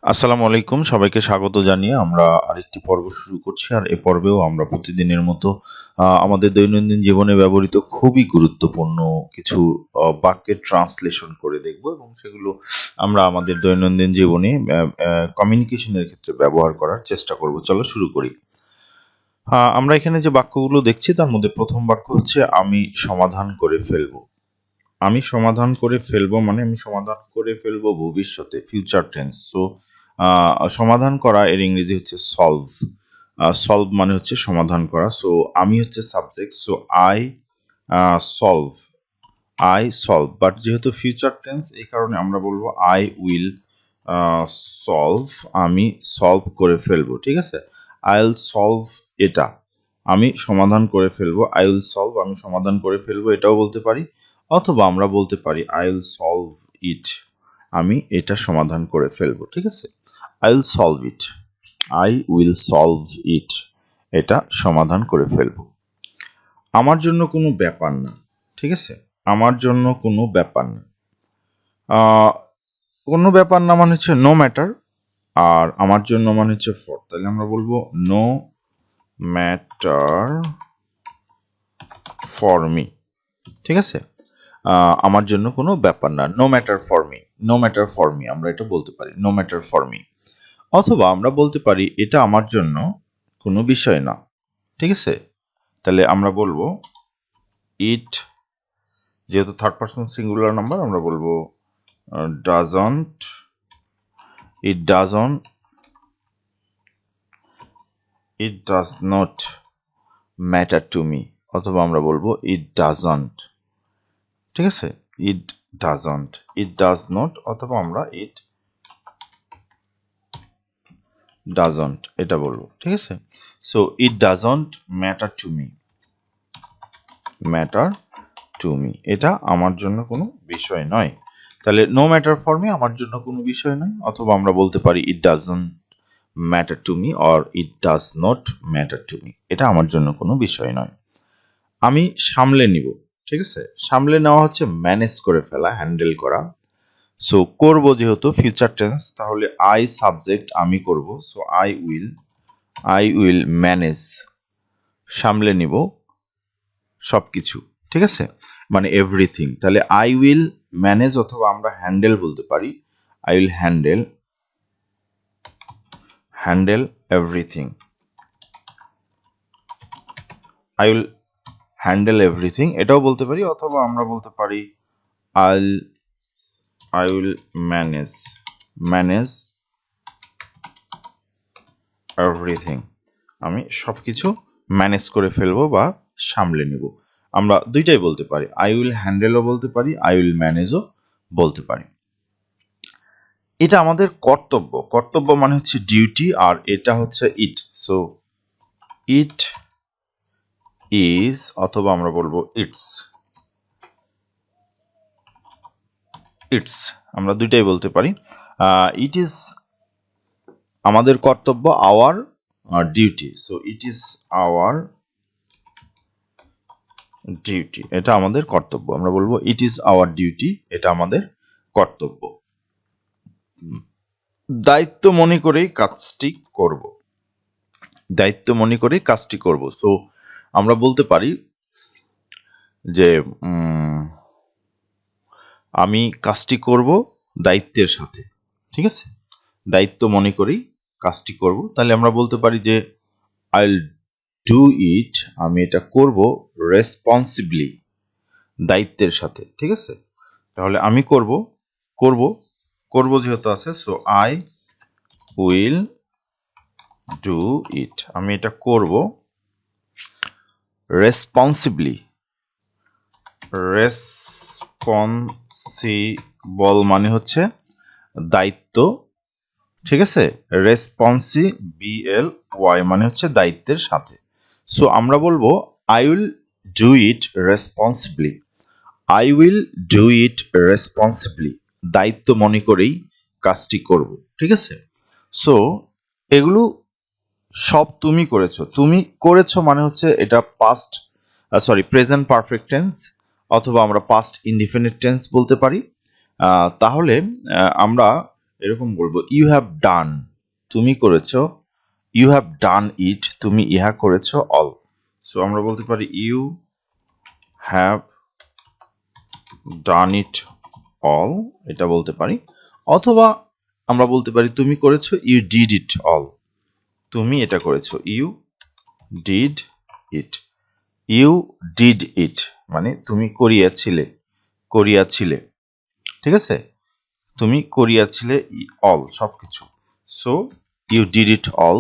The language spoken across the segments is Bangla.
আসসালামু আলাইকুম, সবাইকে স্বাগত জানিয়ে আমরা আরেকটি পর্ব শুরু করছি। আর এ পর্বেও আমরা প্রতিদিনের মতো আমাদের দৈনন্দিন জীবনে ব্যবহৃত খুবই গুরুত্বপূর্ণ কিছু বাক্যের ট্রান্সলেশন করে দেখব এবং সেগুলো আমরা আমাদের দৈনন্দিন জীবনে কমিউনিকেশনের ক্ষেত্রে ব্যবহার করার চেষ্টা করব। চলো শুরু করি। আমরা এখানে যে বাক্যগুলো দেখছি তার মধ্যে প্রথম বাক্য হচ্ছে আমি সমাধান করে ফেলবো। আমি সমাধান করে ফেলবো মানে আমি সমাধান করে ফেলবো ভবিষ্যতে, ফিউচার টেন্স। সো সমাধান করা এর ইংরেজি হচ্ছে সলভ। সলভ মানে হচ্ছে সমাধান করা। সো আমি হচ্ছে subject, so I solve, I solve. But যেহেতু ফিউচার টেন্স এই কারণে আমরা বলবো আই উইল সলভ, আমি সলভ করে ফেলবো। ঠিক আছে, আই উইল সলভ এটা, আমি সমাধান করে ফেলবো। আই উইল সলভ, আমি সমাধান করে ফেলবো, এটাও বলতে পারি। অথবা আমরা বলতে পারি আই উইল সলভ ইট, আমি এটা সমাধান করে ফেলবো। ঠিক আছে, I will solve it, I will solve it, এটা সমাধান করে ফেলবো। আমার জন্য কোনো ব্যাপার না। ঠিক আছে, আমার জন্য কোনো ব্যাপার না। কোনো ব্যাপার না মানে হচ্ছে নো ম্যাটার, আর আমার জন্য মানে হচ্ছে ফর। তাহলে আমরা বলবো নো ম্যাটার ফর মি। ঠিক আছে, আমার জন্য কোনো ব্যাপার না, no matter for me, no matter for me, আমরা এটা বলতে পারি, নো ম্যাটার ফর মি। অথবা আমরা বলতে পারি এটা আমার জন্য কোনো বিষয় না। ঠিক আছে, তাহলে আমরা বলবো ইট, যেহেতু থার্ড পারসন সিঙ্গুলার নাম্বার, আমরা বলবো doesn't, it doesn't, it does not matter to me. অথবা আমরা বলবো ইট ডাজন্ট। ঠিক আছে, it doesn't, it does not, অথবা আমরা ইট ডাজন্ট এটা বলবো। ঠিক আছে, so it doesn't matter to me, matter to me, এটা আমার জন্য কোনো বিষয় নয়। তাহলে নো ম্যাটার ফর মি আমার জন্য কোনো বিষয় নয়। অথবা আমরা বলতে পারি it doesn't matter to me or it does not matter to me, এটা আমার জন্য কোনো বিষয় নয়। আমি সামলে নিব। ঠিক আছে, সামলে নেওয়া হচ্ছে ম্যানেজ করে ফেলা, হ্যান্ডেল করা। সো করব যেহেতু ফিউচার টেন্স, তাহলে আই সাবজেক্ট, আমি করব। সো আই উইল ম্যানেজ, সামলে নিব সব কিছু। ঠিক আছে, মানে এভরিথিং। তাহলে আই উইল ম্যানেজ, অথবা আমরা হ্যান্ডেল বলতে পারি, I will handle everything, I will handle everything, এটাও বলতে পারি। অথবা আমরা বলতে পারি আই উইল ম্যানেজ এভরিথিং, আমি সব কিছু ম্যানেজ করে ফেলবো বা সামলে নিব। আমরা দুইটাই বলতে পারি, আই উইল হ্যান্ডেলও বলতে পারি, আই উইল ম্যানেজও বলতে পারি। এটা আমাদের কর্তব্য, কর্তব্য মানে হচ্ছে ডিউটি, আর এটা হচ্ছে ইট। সো ইট ইজ, অথবা আমরা বলবো ইটস, আমরা দুইটাই বলতে পারি। ইট ইজ আমাদের কর্তব্য, our duty. So it is our duty, এটা আমাদের কর্তব্য। আমরা বলবো ইট ইজ আওয়ার ডিউটি, এটা আমাদের কর্তব্য। দায়িত্ব মনে করেই কাজটি করব, দায়িত্ব মনে করেই কাজটি করব। সো আমরা বলতে পারি যে আমি কাজটি করব দায়িত্বের সাথে। ঠিক আছে, দায়িত্ব মনে করেই কাজটি করব। তাহলে আমরা বলতে পারি যে আই উইল ডু ইট, আমি এটা করব রেসপন্সিবলি, দায়িত্বের সাথে। ঠিক আছে, তাহলে আমি করব যেহেতু আছে, so I will do it, আমি এটা করব রেসপন্সিবলি, রেসপন্সিবল মানে হচ্ছে দায়িত্ব। ঠিক আছে, রেসপন্সিবিএল ওয়াই মানে হচ্ছে দায়িত্বের সাথে। সো আমরা বলবো I will do it responsibly, I will do it responsibly, দায়িত্ব মনে করেই কাজটি করব। ঠিক আছে, সো এগুলো সব তুমি করেছো মানে হচ্ছে এটা পাস্ট, প্রেজেন্ট পারফেক্ট টেন্স, অথবা আমরা পাস্ট ইনডিফিনিট টেন্স বলতে পারি। তাহলে আমরা এরকম বলবো ইউ হ্যাভ ডান, তুমি করেছো, ইউ হ্যাভ ডান ইট, তুমি ইহা করেছো, অল। সো আমরা বলতে পারি you have done it all, এটা বলতে পারি। অথবা আমরা বলতে পারি তুমি করেছো, ইউ ডিড ইট অল, তুমি এটা করেছো, you did it. You did it মানে তুমি করিয়াছিলে, করিয়াছিলে, ঠিক আছে, তুমি করিয়াছিলে, অল সবকিছু। So you did it all,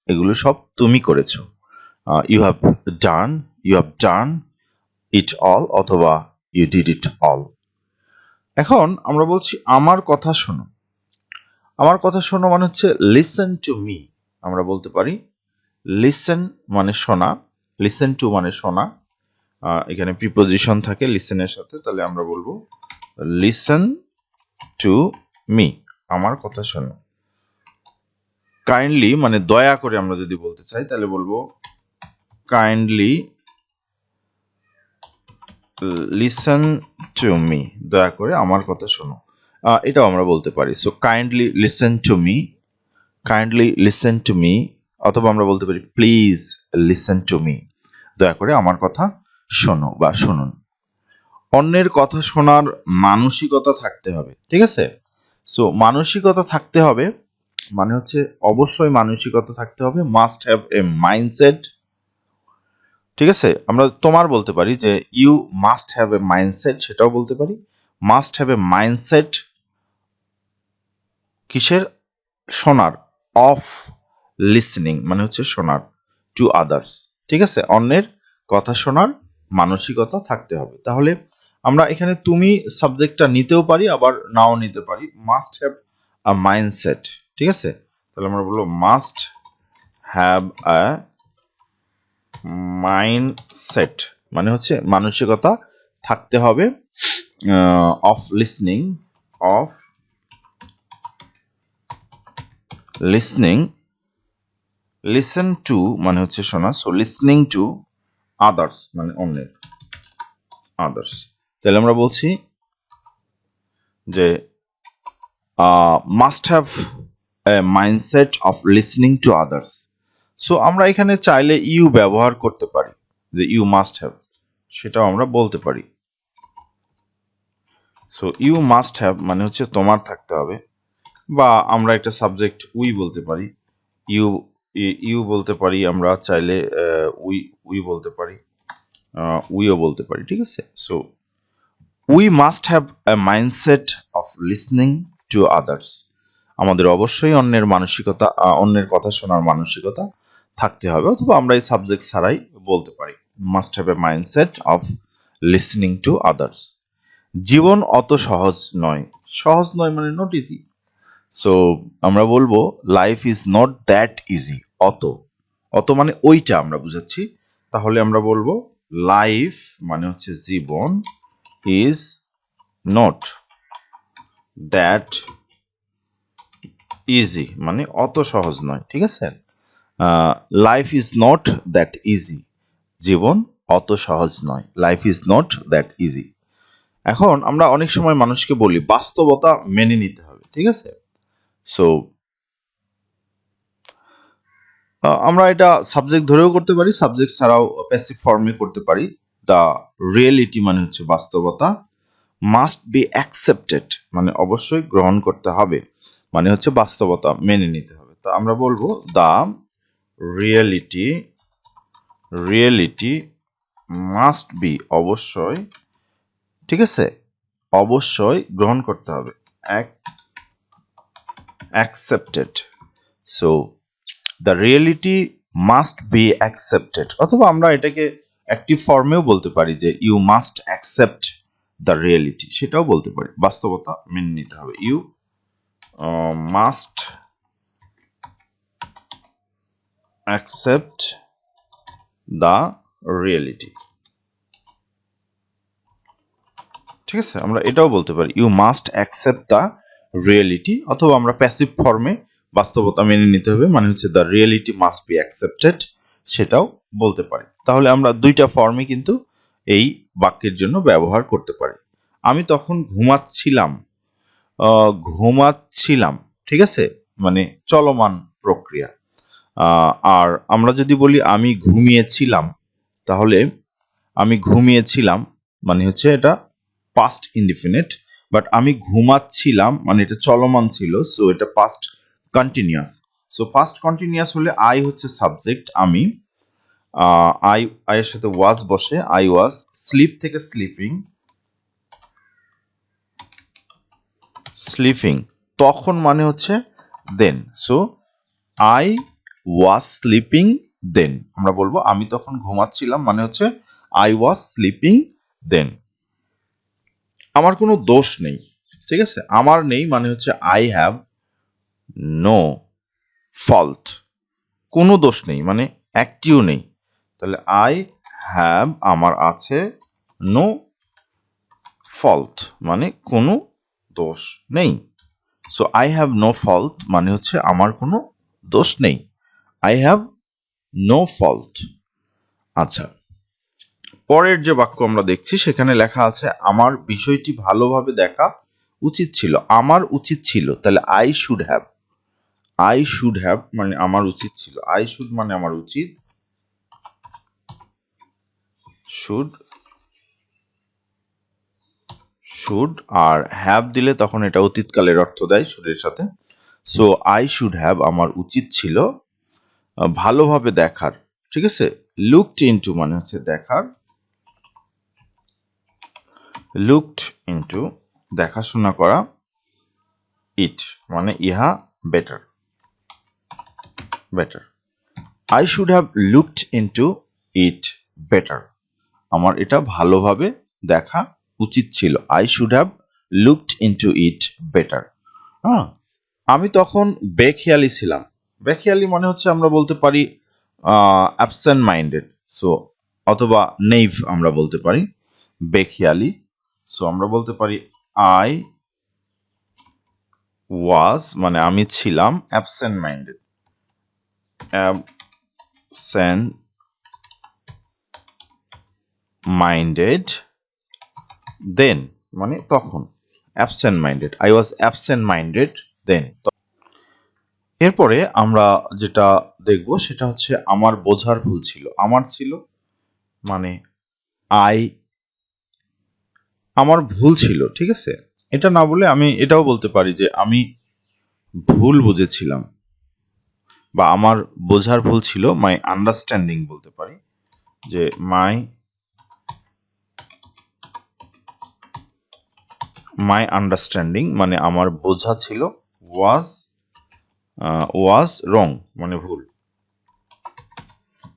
এগুলো সব তুমি করেছো। You have done, you have done it all, অথবা ইউ ডিড ইট অল। এখন আমরা বলছি আমার কথা শোনো। আমার কথা শোনো মানে হচ্ছে লিসেন টু মি। আমরা বলতে পারি লিসেন মানে শোনা, লিসেন টু মানে শোনা, এখানে প্রিপোজিশন থাকে লিসেনের সাথে, তাহলে আমরা বলবো লিসেন টু মি, আমার কথা শোনো। কাইন্ডলি মানে দয়া করে আমরা যদি বলতে চাই তাহলে বলবো কাইন্ডলি লিসেন টু মি, দয়া করে আমার কথা শোনো, এটাও আমরা বলতে পারি। So kindly listen to me, kindly listen to me, অথবা আমরা বলতে পারি প্লিজ লিসেন টু মি, দয়া করে আমার কথা শোনো বা শুনুন। অন্যের কথা শোনার মানসিকতা থাকতে হবে, ঠিক আছে। সো মানসিকতা থাকতে হবে মানে হচ্ছে অবশ্যই মানসিকতা থাকতে হবে, মাস্ট হ্যাভ এ মাইন্ডসেট, ঠিক আছে। আমরা তোমার বলতে পারি যে you must have a mindset, সেটাও বলতে পারি। মাস্ট হ্যাভ এ মাইন্ডসেট কিসের, শোনার, অফ লিসনিং মানে হচ্ছে শোনার, টু আদার্স, ঠিক আছে, অন্যের কথা শোনার মানসিকতা থাকতে হবে। তাহলে আমরা এখানে তুমি সাবজেক্টটা নিতেও পারি আবার নাও নিতে পারি, মাস্ট হ্যাভ আ মাইন্ডসেট, ঠিক আছে। তাহলে আমরা বলবো মাস্ট হ্যাভ আ মাইন্ডসেট মানে হচ্ছে মানসিকতা থাকতে হবে, of listening, of listening, listen to মানে হচ্ছে শোনা, সো লিসনিং টু আদার্স মানে অন্যের, আদার্স। তাহলে আমরা বলছি যে must have a mindset of listening to others. So আমরা এখানে চাইলে ইউ ব্যবহার করতে পারি, যে ইউ মাস্ট হ্যাভ, সেটাও আমরা বলতে পারি। সো ইউ মাস্ট হ্যাভ মানে হচ্ছে তোমার থাকতে হবে, বা আমরা একটা সাবজেক্ট উই বলতে পারি, ইউ ইউ বলতে পারি, আমরা চাইলে উই উই বলতে পারি, উইও বলতে পারি, ঠিক আছে। So we must have a mindset of listening to others, আমাদের অবশ্যই অন্যের মানসিকতা, অন্যের কথা শোনার মানসিকতা থাকতে হবে, অথবা আমরা এই সাবজেক্ট ছাড়াই বলতে পারি must have a mindset of listening to others. জীবন অত সহজ নয়, সহজ নয় মানে নট ইজি। সো আমরা বলবো life is not that easy, অত, অত মানে ওইটা আমরা বুঝাচ্ছি। তাহলে আমরা বলবো লাইফ মানে হচ্ছে জীবন, ইজ নট দ্যাট ইজি মানে অত সহজ নয়, ঠিক আছে। Life is not that easy, জীবন অত সহজ নয়, life is not that easy. এখন আমরা অনেক সময় মানুষকে বলি বাস্তবতা মেনে নিতে হবে, ঠিক আছে। সো আমরা এটা সাবজেক্ট ধরেও করতে পারি, সাবজেক্ট ছাড়াও প্যাসিভ ফর্মে করতে পারি। দ্য রিয়েলিটি মানে হচ্ছে বাস্তবতা, মাস্ট বি অ্যাকসেপ্টেড মানে অবশ্যই গ্রহণ করতে হবে, মানে হচ্ছে বাস্তবতা মেনে নিতে হবে। তো আমরা বলবো the reality, reality must be অবশ্যই, ঠিক আছে, অবশ্যই গ্রহণ করতে হবে, accepted. So the reality must be accepted, অথবা আমরা এটাকে অ্যাক্টিভ ফর্মেও বলতে পারি যে you must accept the reality, সেটাও বলতে পারি, বাস্তবতা মেনে নিতে হবে, you must accept the reality, ঠিক আছে। আমরা এটাও বলতে পারি you must accept the reality, অথবা আমরা প্যাসিভ ফর্মে বাস্তবতা মেনে নিতে হবে মানে হচ্ছে the reality must be accepted, সেটাও বলতে পারি। তাহলে আমরা দুইটা ফর্মে কিন্তু এই বাক্যের জন্য ব্যবহার করতে পারি। আমি তখন ঘুমাচ্ছিলাম, ঘুমাচ্ছিলাম ঠিক আছে, মানে চলমান প্রক্রিয়া। আর আমরা যদি বলি আমি ঘুমিয়েছিলাম, তাহলে আমি ঘুমিয়েছিলাম মানে হচ্ছে এটা পাস্ট ইনডিফিনিট, বাট আমি ঘুমাচ্ছিলাম মানে এটা চলমান ছিল, সো এটা past continuous. So past continuous হলে আই হচ্ছে সাবজেক্ট, আমি আই এর সাথে ওয়াজ বসে, আই ওয়াজ, স্লিপ থেকে স্লিপিং, স্লিপিং তখন মানে হচ্ছে দেন। সো আই ওয়াজ স্লিপিং দেন, আমরা বলবো আমি তখন ঘুমাচ্ছিলাম মানে হচ্ছে আই ওয়াজ স্লিপিং দেন। আমার কোনো দোষ নেই, ঠিক আছে, আমার নেই মানে হচ্ছে আই হ্যাভ নো ফল্ট, কোনো দোষ নেই মানে একটিও নেই। তাহলে আই হ্যাভ আমার আছে, নো ফল্ট মানে কোনো দোষ নেই। So I have no fault মানে হচ্ছে আমার কোনো দোষ নেই, আই হ্যাভ নো ফল্ট। আচ্ছা, পরের যে বাক্য আমরা দেখছি সেখানে লেখা আছে আমার বিষয়টি ভালোভাবে দেখা উচিত ছিল, আমার উচিত ছিল, তাহলে I should have, I should have মানে আমার উচিত ছিল, আই শুড মানে আমার উচিত, শুড, শুড আর হ্যাভ দিলে তখন এটা অতীতকালের অর্থ দেয় শুডের সাথে। সো আই শুড হ্যাভ আমার উচিত ছিল ভালোভাবে দেখার, ঠিক আছে, লুকড ইনটু মানে হচ্ছে দেখার, লুকড ইনটু দেখাশোনা করা, ইট মানে ইহা, better, better. I should have looked into it better, আমার এটা ভালোভাবে দেখা উচিত ছিল, I should have looked into it better. হ্যাঁ, আমি তখন বেখেয়ালি ছিলাম, বেখেয়ালি মানে হচ্ছে আমরা বলতে পারি অ্যাবসেন্ট মাইন্ডেড, সো অথবা নেইভ আমরা বলতে পারি বেখেয়ালি। সো আমরা বলতে পারি আই ওয়াজ মানে আমি ছিলাম absent minded, absent minded then মানে তখন, absent minded, I was absent minded then. এরপরে আমরা যেটা দেখব সেটা হচ্ছে আমার বোঝার ভুল ছিল, আমার ছিল মানে আই, আমার ভুল ছিল, ঠিক আছে, এটা না বলে আমি এটাও বলতে পারি যে আমি ভুল বুঝেছিলাম, বা আমার বোঝার ভুল ছিল, মাই আন্ডারস্ট্যান্ডিং বলতে পারি, যে মাই আন্ডারস্ট্যান্ডিং মানে আমার বোঝা ছিল, ওয়াজ, ওয়াজ রং মানে ভুল,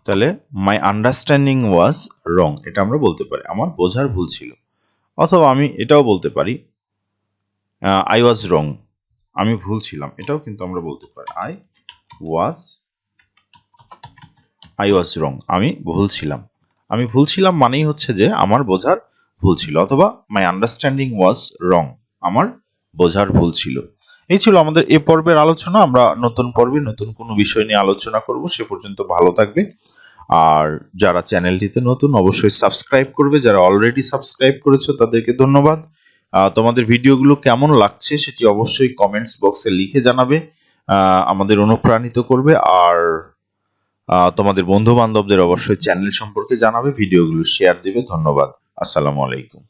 তাহলে মাই আন্ডারস্ট্যান্ডিং ওয়াজ রং এটা আমরা বলতে পারি আমার বোঝার ভুল ছিল। অথবা আমি এটাও বলতে পারি আই ওয়াজ রং, আমি ভুল ছিলাম, এটাও কিন্তু আমরা বলতে পারি আই ওয়াজ রং, আমি ভুল ছিলাম, আমি ভুল ছিলাম মানেই হচ্ছে যে আমার বোঝার ভুল ছিল, অথবা মাই আন্ডারস্ট্যান্ডিং ওয়াজ রং, আমার বোঝার ভুল ছিল। এই ছিল আমাদের এ পর্বের আলোচনা, আমরা নতুন পর্বে নতুন কোনো বিষয় নিয়ে আলোচনা করব, সে পর্যন্ত ভালো থাকবে। আর যারা চ্যানেলটিতে নতুন অবশ্যই সাবস্ক্রাইব করবে, যারা অলরেডি সাবস্ক্রাইব করেছো তাদেরকে ধন্যবাদ। তোমাদের ভিডিওগুলো কেমন লাগছে সেটি অবশ্যই কমেন্টস বক্সে লিখে জানাবে, আমাদের অনুপ্রাণিত করবে। আর তোমাদের বন্ধু বান্ধবদের অবশ্যই চ্যানেল সম্পর্কে জানাবে, ভিডিওগুলো শেয়ার দিবে। ধন্যবাদ, আসসালামু আলাইকুম।